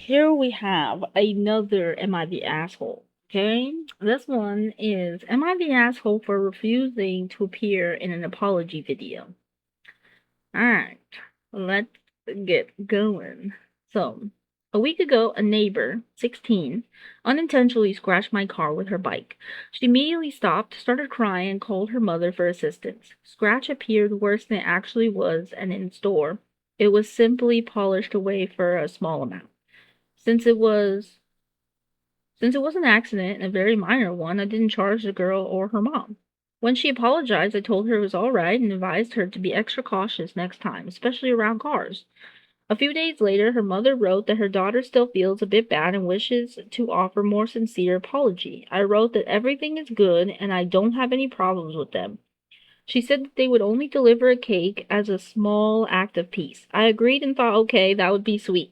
here we have another Am I the Asshole? Okay, this one is Am I the asshole for refusing to appear in an apology video? Alright, let's get going. So, a week ago, a neighbor, 16, unintentionally scratched my car with her bike. She immediately stopped, started crying, and called her mother for assistance. Scratch appeared worse than it actually was, and in store, it was simply polished away for a small amount. Since it was since it was an accident and a very minor one, I didn't charge the girl or her mom. When she apologized, I told her it was all right and advised her to be extra cautious next time, especially around cars. A few days later, her mother wrote that her daughter still feels a bit bad and wishes to offer more sincere apology. I wrote that everything is good and I don't have any problems with them. She said that they would only deliver a cake as a small act of peace. I agreed and thought, okay, that would be sweet.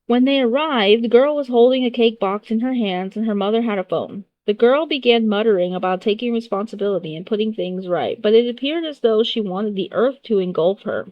When they arrived, the girl was holding a cake box in her hands and her mother had a phone. The girl began muttering about taking responsibility and putting things right, but it appeared as though she wanted the earth to engulf her.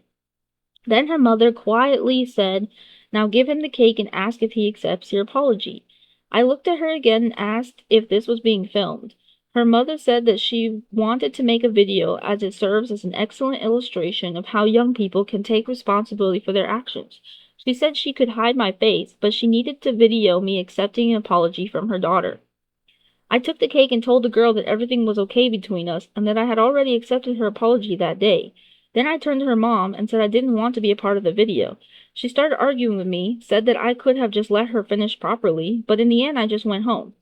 Then her mother quietly said, "Now give him the cake and ask if he accepts your apology." I looked at her again and asked if this was being filmed. Her mother said that she wanted to make a video as it serves as an excellent illustration of how young people can take responsibility for their actions. She said she could hide my face, but she needed to video me accepting an apology from her daughter. I took the cake and told the girl that everything was okay between us and that I had already accepted her apology that day. Then I turned to her mom and said I didn't want to be a part of the video. She started arguing with me, said that I could have just let her finish properly, but in the end I just went home.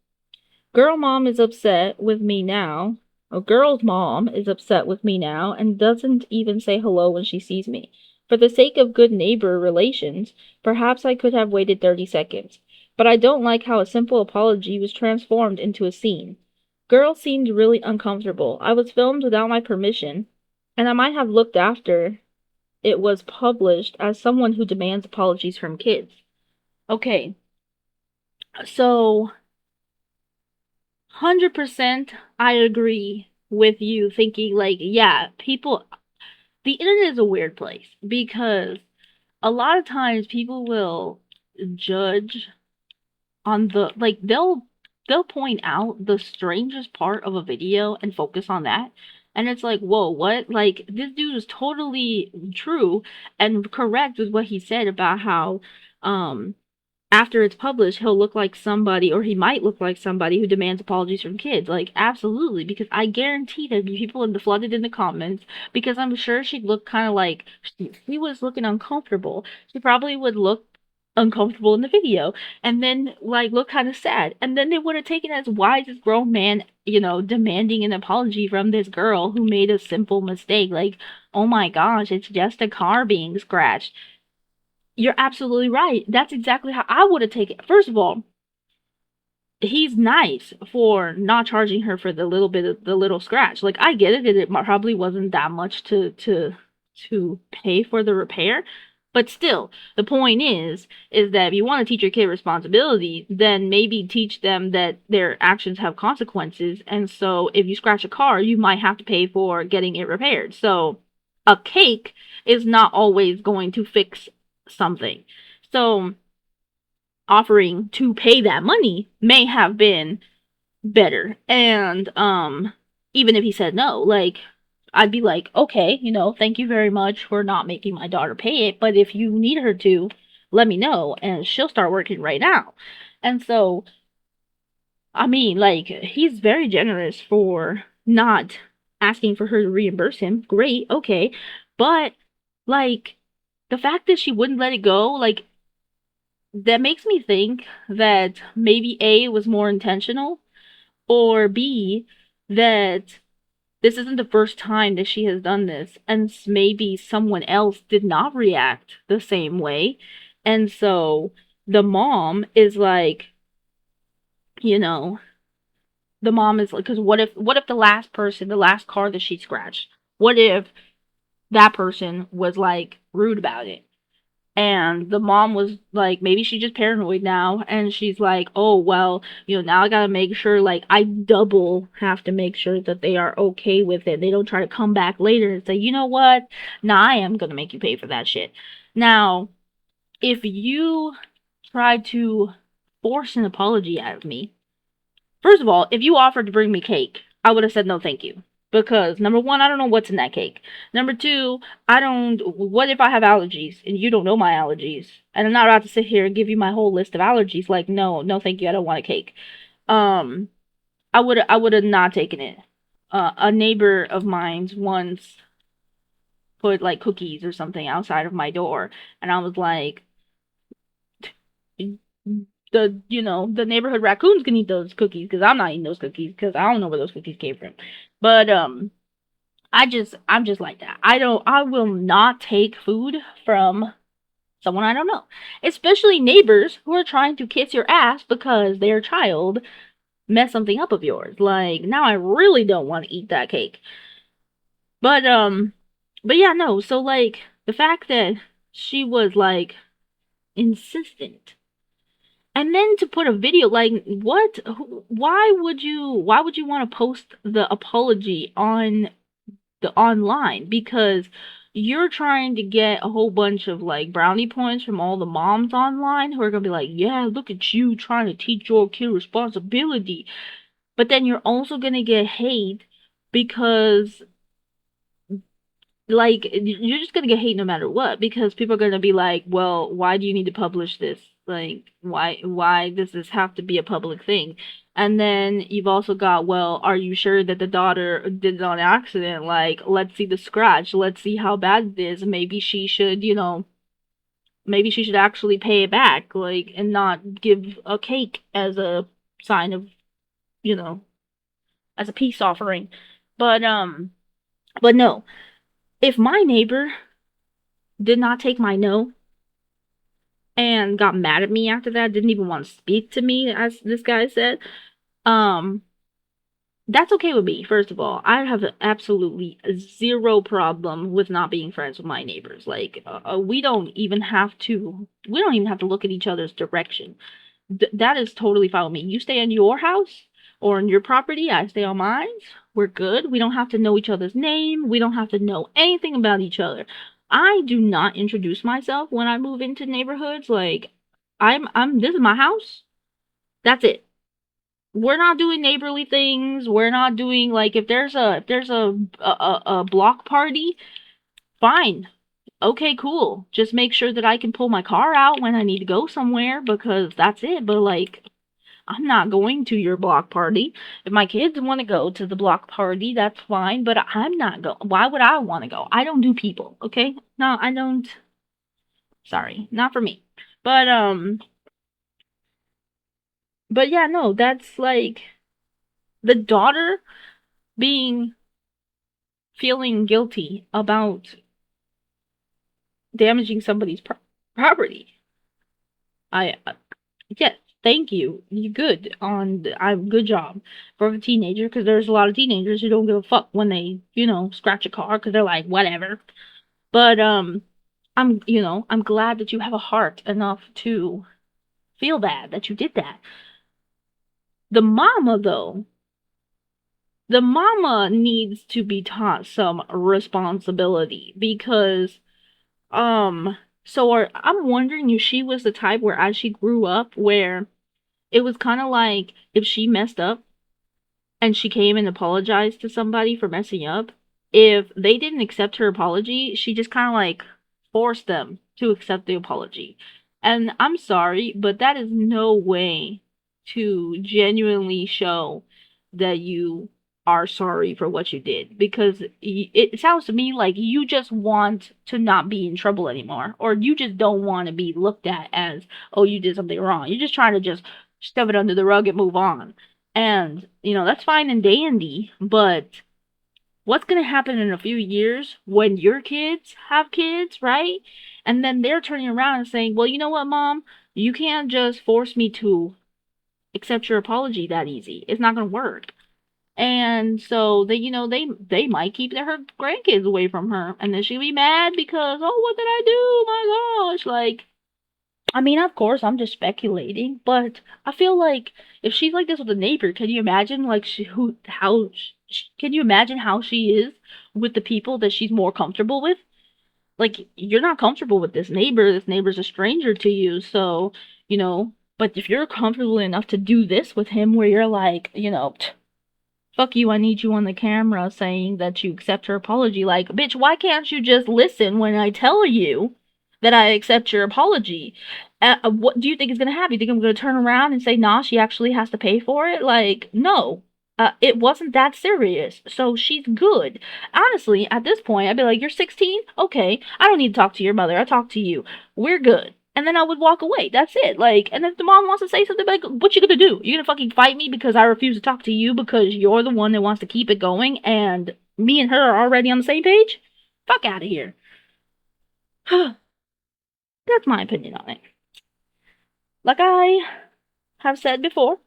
Girl mom is upset with me now. A girl's mom is upset with me now and doesn't even say hello when she sees me. For the sake of good neighbor relations, perhaps I could have waited 30 seconds. But I don't like how a simple apology was transformed into a scene. Girl seemed really uncomfortable. I was filmed without my permission, and I might have looked after it was published as someone who demands apologies from kids. Okay, so 100% I agree with you thinking like, yeah, the internet is a weird place because a lot of times people will judge on they'll point out the strangest part of a video and focus on that. And it's like, whoa, what? Like, this dude is totally true and correct with what he said about how, after it's published, he'll look like somebody, or he might look like somebody who demands apologies from kids. Like, absolutely, because I guarantee there'd be people flooded in the comments, because I'm sure she'd look kind of like she was looking uncomfortable. She probably would look uncomfortable in the video, and then like look kind of sad, and then they would have taken it as why is this grown man, demanding an apology from this girl who made a simple mistake. Like, oh my gosh, it's just a car being scratched. You're absolutely right. That's exactly how I would have taken it. First of all, he's nice for not charging her for the little bit of the little scratch. Like, I get it that it probably wasn't that much to pay for the repair, but still, the point is that if you want to teach your kid responsibility, then maybe teach them that their actions have consequences. And so, if you scratch a car, you might have to pay for getting it repaired. So, a cake is not always going to fix something. So, offering to pay that money may have been better. And even if he said no, like, I'd be like, okay, thank you very much for not making my daughter pay it, but if you need her to, let me know and she'll start working right now. And so, I mean, like, he's very generous for not asking for her to reimburse him. Great, okay. But like, the fact that she wouldn't let it go, like, that makes me think that maybe A, was more intentional, or B, that this isn't the first time that she has done this, and maybe someone else did not react the same way. And so the mom is like, you know, the mom is like, because what if the last person, the last car that she scratched, what if that person was like rude about it? And the mom was like, maybe she's just paranoid now. And she's like, oh, well, now I gotta make sure, like, I double have to make sure that they are okay with it. They don't try to come back later and say, you know what? Nah, I am gonna make you pay for that shit. Now, if you tried to force an apology out of me. First of all, if you offered to bring me cake, I would have said no thank you. Because number one, I don't know what's in that cake. Number two, I don't. What if I have allergies and you don't know my allergies? And I'm not about to sit here and give you my whole list of allergies. Like, no, no, thank you. I don't want a cake. Um, I would have not taken it. A neighbor of mine's once put like cookies or something outside of my door, and I was like, the neighborhood raccoons can eat those cookies because I'm not eating those cookies because I don't know where those cookies came from. But I'm just like that. I will not take food from someone I don't know, especially neighbors who are trying to kiss your ass because their child messed something up of yours. Like, now I really don't want to eat that cake. But but yeah, no. So like the fact that she was like insistent, and then to put a video, like, what, why would you want to post the apology on the online? Because you're trying to get a whole bunch of like brownie points from all the moms online who are gonna be like, yeah, look at you trying to teach your kid responsibility. But then you're also gonna get hate because, like, you're just gonna get hate no matter what, because people are gonna be like, well, why do you need to publish this? Like, why does this have to be a public thing? And then you've also got, well, are you sure that the daughter did it on accident? Like, let's see the scratch, let's see how bad it is. Maybe she should actually pay it back, like, and not give a cake as a sign of, you know, as a peace offering. But but no, if my neighbor did not take my no and got mad at me after that, didn't even want to speak to me, as this guy said, um, that's okay with me. First of all, I have absolutely zero problem with not being friends with my neighbors. Like, we don't even have to look at each other's direction. That is totally fine with me. You stay in your house or on your property, I stay on mine. We're good. We don't have to know each other's name. We don't have to know anything about each other. I do not introduce myself when I move into neighborhoods. Like, this is my house. That's it. We're not doing neighborly things. We're not doing, like, if there's a block party, fine. Okay, cool. Just make sure that I can pull my car out when I need to go somewhere, because that's it. But like, I'm not going to your block party. If my kids want to go to the block party, that's fine, but I'm not going. Why would I want to go? I don't do people, okay? No, I don't. Sorry, not for me. But but yeah, no, that's like the daughter being feeling guilty about damaging somebody's property. I Yes, thank you. You good on I'm good job for a teenager, because there's a lot of teenagers who don't give a fuck when they, scratch a car because they're like, whatever. But I'm glad that you have a heart enough to feel bad that you did that. The mama though, the mama needs to be taught some responsibility, because I'm wondering if she was the type where, as she grew up, where it was kind of like, if she messed up and she came and apologized to somebody for messing up, if they didn't accept her apology, she just kind of like forced them to accept the apology. And I'm sorry, but that is no way to genuinely show that you are sorry for what you did, because it sounds to me like you just want to not be in trouble anymore, or you just don't want to be looked at as, oh, you did something wrong. You're just trying to just shove it under the rug and move on. And, that's fine and dandy, but what's going to happen in a few years when your kids have kids, right? And then they're turning around and saying, well, you know what, mom? You can't just force me to accept your apology that easy. It's not going to work. And so they might keep her grandkids away from her, and then she'll be mad because, oh, what did I do? My gosh, like, I mean, of course, I'm just speculating, but I feel like if she's like this with a neighbor, can you imagine, like, can you imagine how she is with the people that she's more comfortable with? Like, you're not comfortable with this neighbor. This neighbor's a stranger to you, so you know. But if you're comfortable enough to do this with him, where you're like, fuck you, I need you on the camera saying that you accept her apology. Like, bitch, why can't you just listen when I tell you that I accept your apology? What do you think is gonna happen? You think I'm gonna turn around and say, nah, she actually has to pay for it? Like, no. It wasn't that serious, so she's good. Honestly, at this point, I'd be like, you're 16? Okay, I don't need to talk to your mother. I talk to you. We're good. And then I would walk away. That's it. Like, and if the mom wants to say something, like, what you gonna do? You gonna fucking fight me because I refuse to talk to you because you're the one that wants to keep it going and me and her are already on the same page? Fuck out of here. That's my opinion on it. Like I have said before,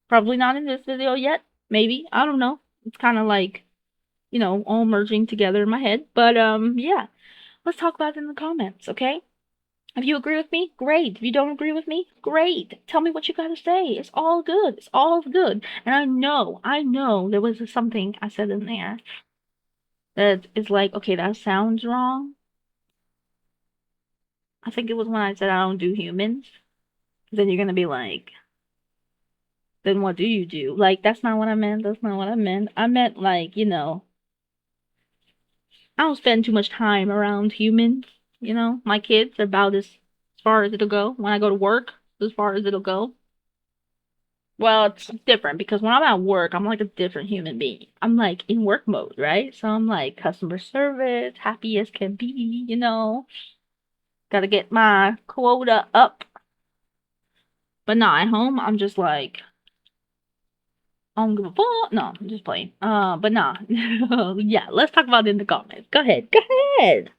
probably not in this video yet. Maybe. I don't know. It's kind of like, all merging together in my head. But, yeah. Let's talk about it in the comments, okay? If you agree with me, great. If you don't agree with me, great. Tell me what you gotta say. It's all good. It's all good. And I know there was something I said in there that is like, okay, that sounds wrong. I think it was when I said I don't do humans. Then you're gonna be like, then what do you do? Like, that's not what I meant. That's not what I meant. I meant like, I don't spend too much time around humans. My kids are about as far as it'll go. When I go to work, as far as it'll go. Well, it's different because when I'm at work, I'm like a different human being. I'm like in work mode, right? So I'm like customer service, happy as can be. Gotta get my quota up. But not at home, I'm just like, I don't give a fuck. No, I'm just playing. But nah. Yeah, let's talk about it in the comments. Go ahead. Go ahead.